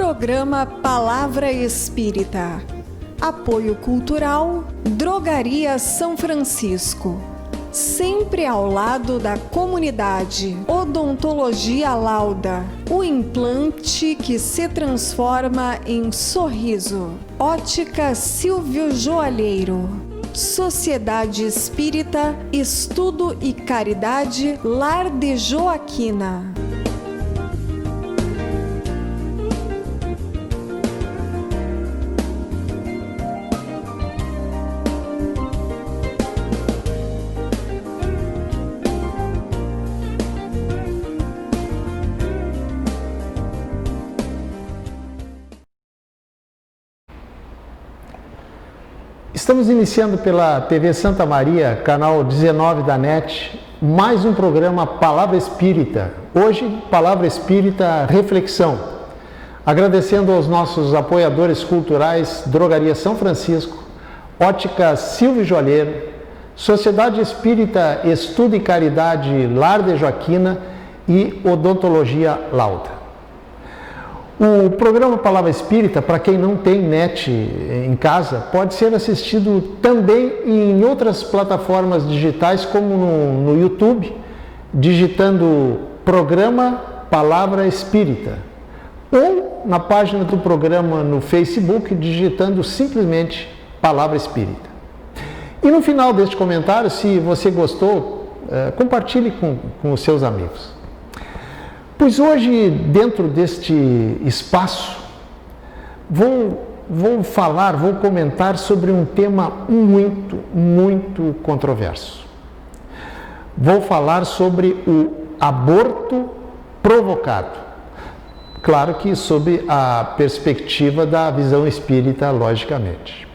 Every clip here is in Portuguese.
Programa Palavra Espírita. Apoio Cultural, Drogaria São Francisco. Sempre ao lado da comunidade. Odontologia Lauda. O implante que se transforma em sorriso. Ótica Silvio Joalheiro. Sociedade Espírita, Estudo e Caridade, Lar de Joaquina. Estamos iniciando pela TV Santa Maria, canal 19 da NET, mais um programa Palavra Espírita. Hoje, Palavra Espírita Reflexão. Agradecendo aos nossos apoiadores culturais, Drogaria São Francisco, Ótica Silvio Joalheiro, Sociedade Espírita Estudo e Caridade Lar de Joaquina e Odontologia Lauda. O programa Palavra Espírita, para quem não tem net em casa, pode ser assistido também em outras plataformas digitais, como no YouTube, digitando Programa Palavra Espírita, ou na página do programa no Facebook, digitando simplesmente Palavra Espírita. E no final deste comentário, se você gostou, compartilhe com os seus amigos. Pois hoje, dentro deste espaço, vou comentar sobre um tema muito controverso. Vou falar sobre o aborto provocado. Claro que sob a perspectiva da visão espírita, logicamente.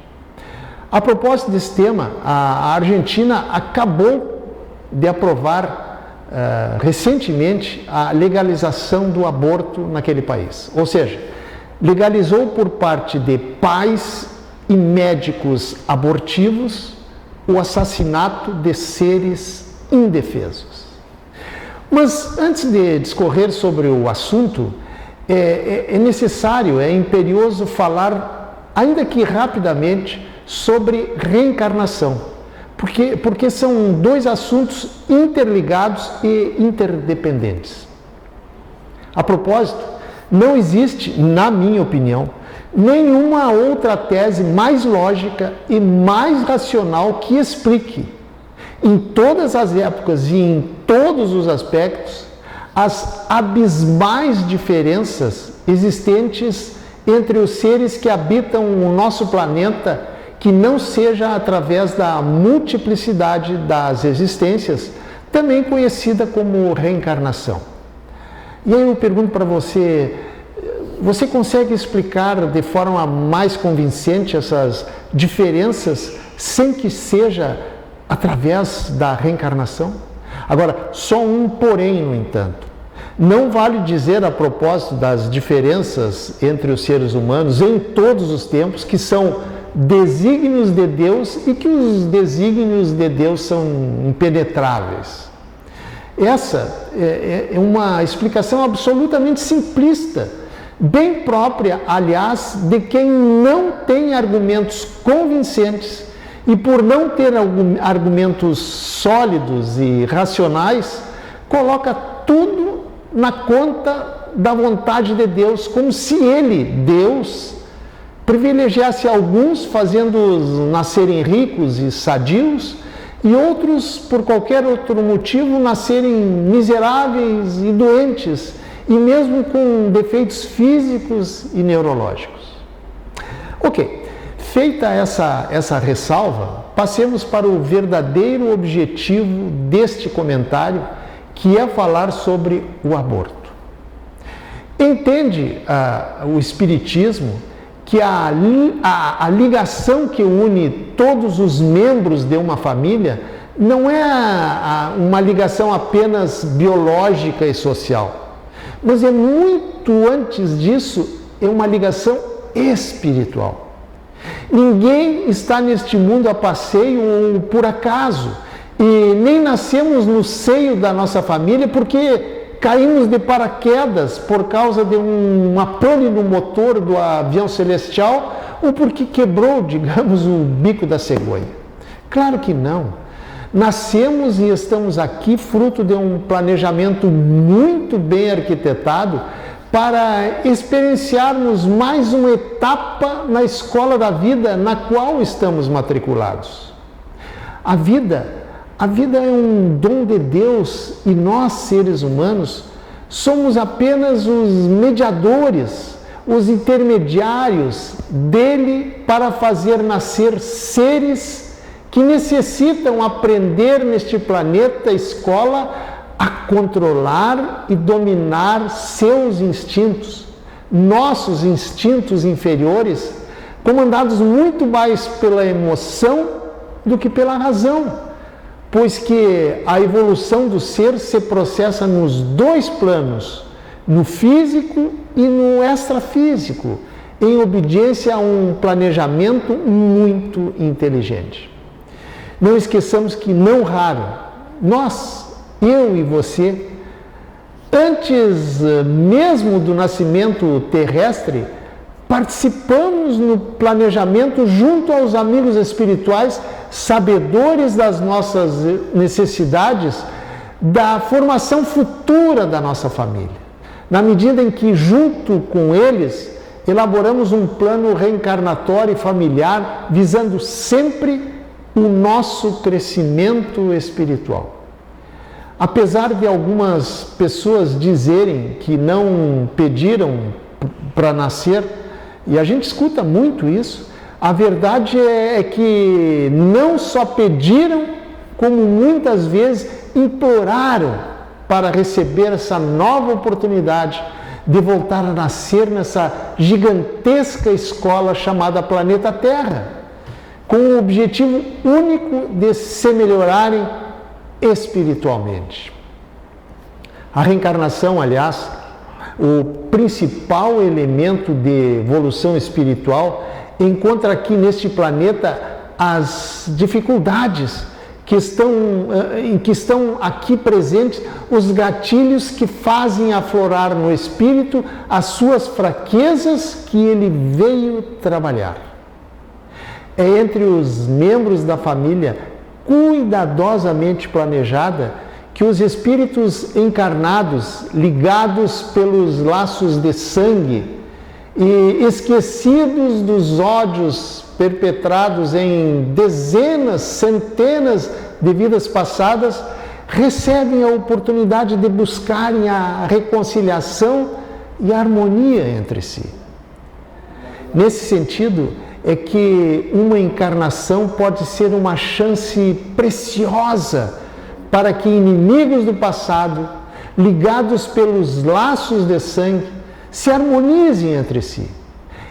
A propósito desse tema, a Argentina acabou de aprovar recentemente a legalização do aborto naquele país. Ou seja, legalizou por parte de pais e médicos abortivos o assassinato de seres indefesos. Mas antes de discorrer sobre o assunto, é necessário, é imperioso falar, ainda que rapidamente, sobre reencarnação. Porque são dois assuntos interligados e interdependentes. A propósito, não existe, na minha opinião, nenhuma outra tese mais lógica e mais racional que explique, em todas as épocas e em todos os aspectos, as abismais diferenças existentes entre os seres que habitam o nosso planeta, que não seja através da multiplicidade das existências, também conhecida como reencarnação. E aí eu pergunto para você, você consegue explicar de forma mais convincente essas diferenças sem que seja através da reencarnação? Agora, só um porém, no entanto. Não vale dizer, a propósito das diferenças entre os seres humanos em todos os tempos, que são desígnios de Deus e que os desígnios de Deus são impenetráveis. Essa é uma explicação absolutamente simplista, bem própria, aliás, de quem não tem argumentos convincentes e, por não ter argumentos sólidos e racionais, coloca tudo na conta da vontade de Deus, como se ele, Deus, privilegiasse alguns, fazendo-os nascerem ricos e sadios, e outros, por qualquer outro motivo, nascerem miseráveis e doentes, e mesmo com defeitos físicos e neurológicos. Ok, feita essa ressalva, passemos para o verdadeiro objetivo deste comentário, que é falar sobre o aborto. Entende o Espiritismo que a ligação que une todos os membros de uma família não é uma ligação apenas biológica e social, mas é muito antes disso, é uma ligação espiritual. Ninguém está neste mundo a passeio ou por acaso, e nem nascemos no seio da nossa família porque caímos de paraquedas por causa de uma pane no motor do avião celestial ou porque quebrou, digamos, o bico da cegonha. Claro que não. Nascemos e estamos aqui fruto de um planejamento muito bem arquitetado para experienciarmos mais uma etapa na escola da vida na qual estamos matriculados. A vida é um dom de Deus e nós, seres humanos, somos apenas os mediadores, os intermediários dele para fazer nascer seres que necessitam aprender neste planeta escola a controlar e dominar seus instintos, nossos instintos inferiores, comandados muito mais pela emoção do que pela razão, pois que a evolução do ser se processa nos dois planos, no físico e no extrafísico, em obediência a um planejamento muito inteligente. Não esqueçamos que, não raro, nós, eu e você, antes mesmo do nascimento terrestre, participamos no planejamento junto aos amigos espirituais, sabedores das nossas necessidades, da formação futura da nossa família. Na medida em que, junto com eles, elaboramos um plano reencarnatório e familiar, visando sempre o nosso crescimento espiritual. Apesar de algumas pessoas dizerem que não pediram para nascer, e a gente escuta muito isso, a verdade é que não só pediram, como muitas vezes imploraram para receber essa nova oportunidade de voltar a nascer nessa gigantesca escola chamada Planeta Terra, com o objetivo único de se melhorarem espiritualmente. A reencarnação, aliás, o principal elemento de evolução espiritual, encontra aqui neste planeta as dificuldades em que estão aqui presentes, os gatilhos que fazem aflorar no espírito as suas fraquezas que ele veio trabalhar. É entre os membros da família cuidadosamente planejada que os espíritos encarnados, ligados pelos laços de sangue e esquecidos dos ódios perpetrados em dezenas, centenas de vidas passadas, recebem a oportunidade de buscarem a reconciliação e a harmonia entre si. Nesse sentido, é que uma encarnação pode ser uma chance preciosa para que inimigos do passado, ligados pelos laços de sangue, se harmonizem entre si.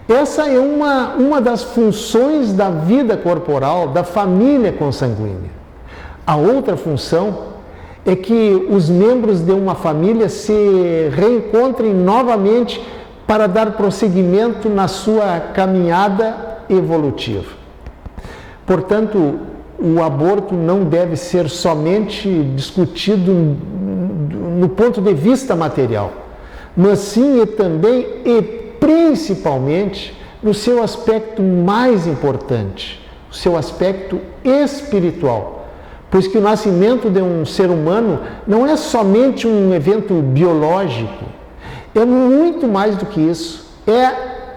Essa é uma das funções da vida corporal, da família consanguínea. A outra função é que os membros de uma família se reencontrem novamente para dar prosseguimento na sua caminhada evolutiva. Portanto, o aborto não deve ser somente discutido no ponto de vista material, mas sim e também e principalmente no seu aspecto mais importante, o seu aspecto espiritual, pois que o nascimento de um ser humano não é somente um evento biológico, é muito mais do que isso, é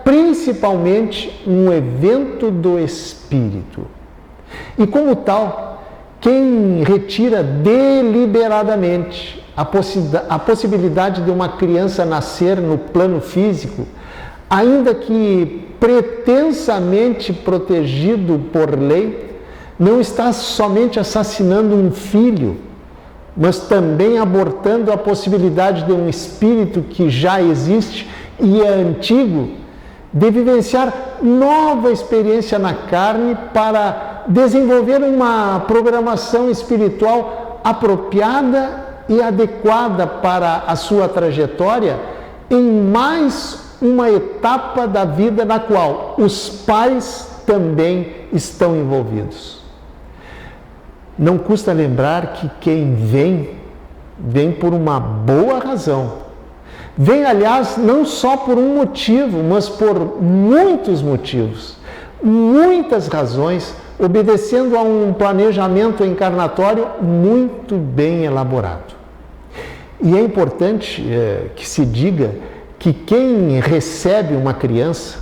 principalmente um evento do espírito. E como tal, quem retira deliberadamente a possibilidade de uma criança nascer no plano físico, ainda que pretensamente protegido por lei, não está somente assassinando um filho, mas também abortando a possibilidade de um espírito que já existe e é antigo, de vivenciar nova experiência na carne para desenvolver uma programação espiritual apropriada e adequada para a sua trajetória em mais uma etapa da vida na qual os pais também estão envolvidos. Não custa lembrar que quem vem vem por uma boa razão. Vem, aliás, não só por um motivo, mas por muitos motivos, muitas razões, obedecendo a um planejamento encarnatório muito bem elaborado. E é importante que se diga que quem recebe uma criança,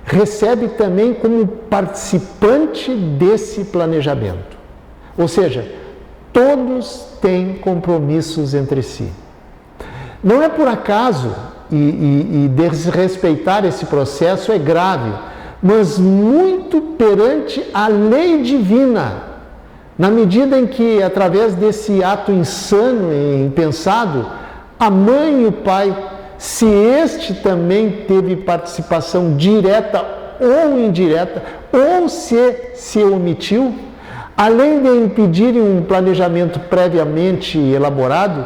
recebe também como participante desse planejamento. Ou seja, todos têm compromissos entre si. Não é por acaso, e desrespeitar esse processo é grave, mas muito perante a lei divina, na medida em que, através desse ato insano e impensado, a mãe e o pai, se este também teve participação direta ou indireta, ou se omitiu, além de impedirem um planejamento previamente elaborado,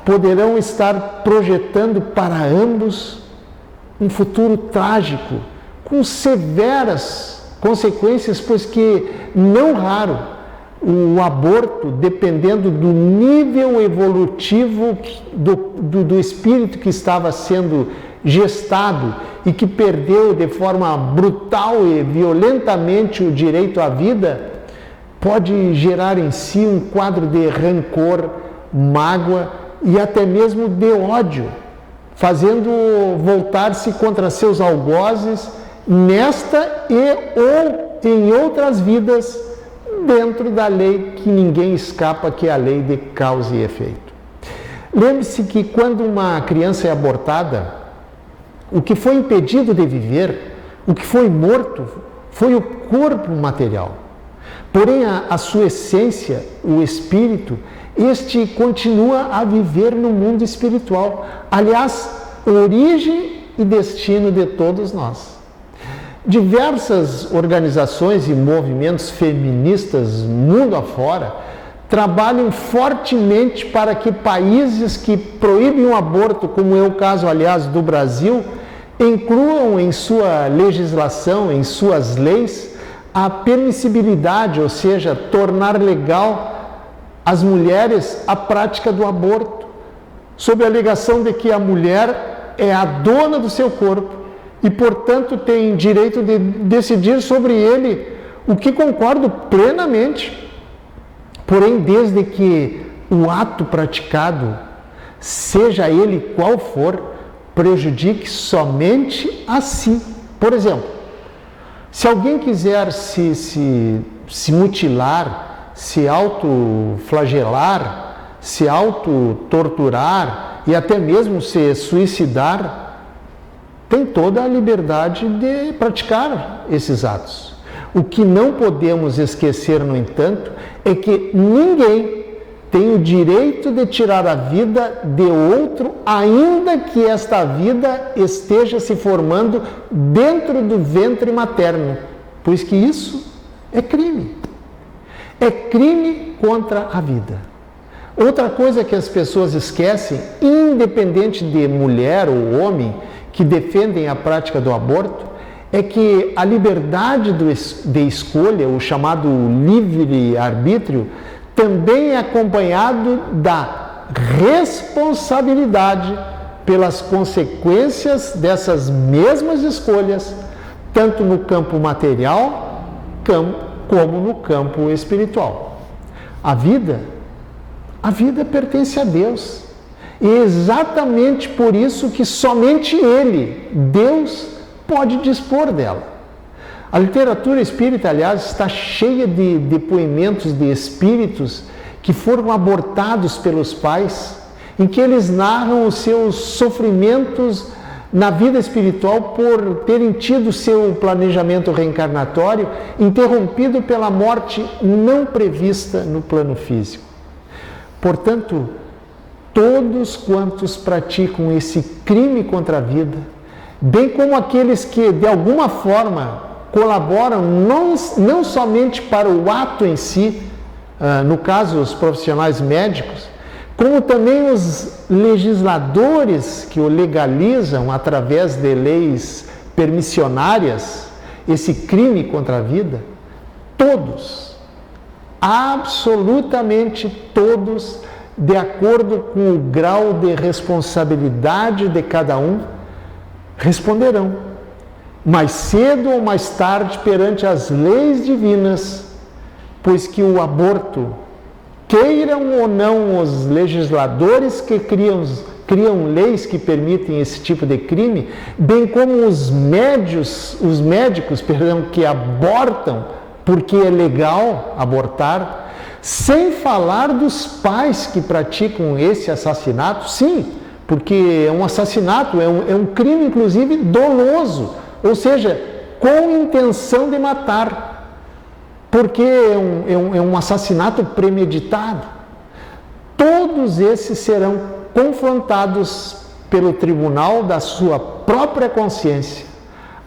poderão estar projetando para ambos um futuro trágico, com severas consequências, pois que, não raro, o aborto, dependendo do nível evolutivo do espírito que estava sendo gestado e que perdeu de forma brutal e violentamente o direito à vida, pode gerar em si um quadro de rancor, mágoa e até mesmo de ódio, fazendo voltar-se contra seus algozes nesta ou em outras vidas, dentro da lei que ninguém escapa, que é a lei de causa e efeito. Lembre-se que quando uma criança é abortada, o que foi impedido de viver, o que foi morto, foi o corpo material. Porém, a sua essência, o espírito, este continua a viver no mundo espiritual. Aliás, origem e destino de todos nós. Diversas organizações e movimentos feministas mundo afora trabalham fortemente para que países que proíbem o aborto, como é o caso, aliás, do Brasil, incluam em sua legislação, em suas leis, a permissibilidade, ou seja, tornar legal as mulheres a prática do aborto, sob a alegação de que a mulher é a dona do seu corpo e, portanto, tem direito de decidir sobre ele, o que concordo plenamente. Porém, desde que o ato praticado, seja ele qual for, prejudique somente a si. Por exemplo, se alguém quiser se mutilar, se autoflagelar, se autotorturar e até mesmo se suicidar, tem toda a liberdade de praticar esses atos. O que não podemos esquecer, no entanto, é que ninguém tem o direito de tirar a vida de outro, ainda que esta vida esteja se formando dentro do ventre materno, pois que isso é crime. É crime contra a vida. Outra coisa que as pessoas esquecem, independente de mulher ou homem que defendem a prática do aborto, é que a liberdade de escolha, o chamado livre-arbítrio, também é acompanhado da responsabilidade pelas consequências dessas mesmas escolhas, tanto no campo material como no campo espiritual. A vida pertence a Deus. E é exatamente por isso que somente Ele, Deus, pode dispor dela. A literatura espírita, aliás, está cheia de depoimentos de espíritos que foram abortados pelos pais, em que eles narram os seus sofrimentos na vida espiritual por terem tido seu planejamento reencarnatório interrompido pela morte não prevista no plano físico. Portanto, todos quantos praticam esse crime contra a vida, bem como aqueles que de alguma forma colaboram não somente para o ato em si, no caso os profissionais médicos, como também os legisladores que o legalizam através de leis permissionárias, esse crime contra a vida, todos, absolutamente todos, de acordo com o grau de responsabilidade de cada um, responderão, mais cedo ou mais tarde, perante as leis divinas, pois que o aborto, queiram ou não os legisladores que criam leis que permitem esse tipo de crime, bem como os médicos, que abortam porque é legal abortar, sem falar dos pais que praticam esse assassinato, sim, porque é um assassinato, é um crime inclusive doloso, ou seja, com intenção de matar, porque é um assassinato premeditado. Todos esses serão confrontados pelo tribunal da sua própria consciência,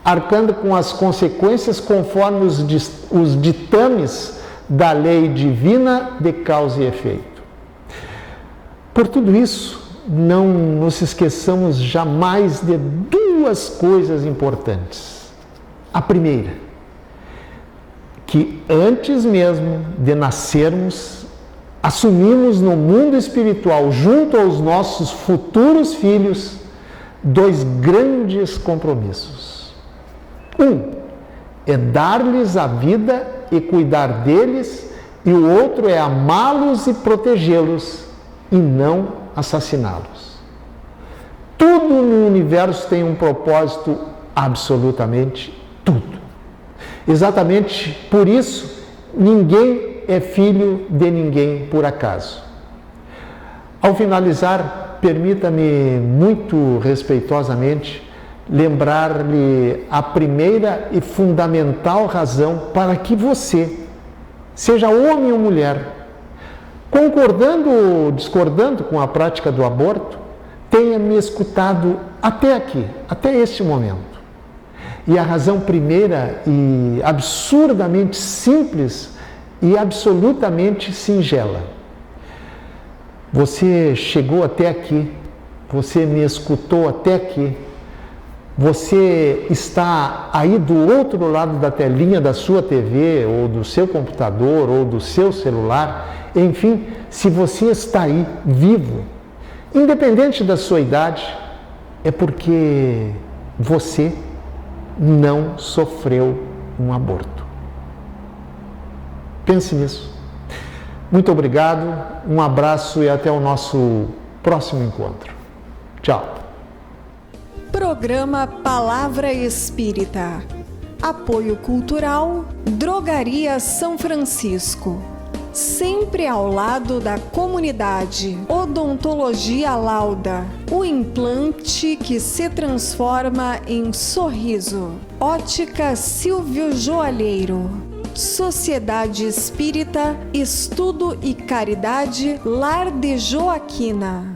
arcando com as consequências conforme os ditames da lei divina de causa e efeito. Por tudo isso, não nos esqueçamos jamais de duas coisas importantes. A primeira, que antes mesmo de nascermos, assumimos no mundo espiritual, junto aos nossos futuros filhos, dois grandes compromissos. Um é dar-lhes a vida e cuidar deles, e o outro é amá-los e protegê-los, e não assassiná-los. Tudo no universo tem um propósito, absolutamente tudo. Exatamente por isso, ninguém é filho de ninguém por acaso. Ao finalizar, permita-me muito respeitosamente lembrar-lhe a primeira e fundamental razão para que você, seja homem ou mulher, concordando ou discordando com a prática do aborto, tenha me escutado até aqui, até este momento. E a razão primeira e absurdamente simples e absolutamente singela. Você chegou até aqui, você me escutou até aqui, você está aí do outro lado da telinha da sua TV, ou do seu computador, ou do seu celular, enfim, se você está aí, vivo, independente da sua idade, é porque você não sofreu um aborto. Pense nisso. Muito obrigado, um abraço e até o nosso próximo encontro. Tchau. Programa Palavra Espírita. Apoio Cultural, Drogaria São Francisco. Sempre ao lado da comunidade. Odontologia Lauda. O implante que se transforma em sorriso. Ótica Silvio Joalheiro. Sociedade Espírita, Estudo e Caridade, Lar de Joaquina.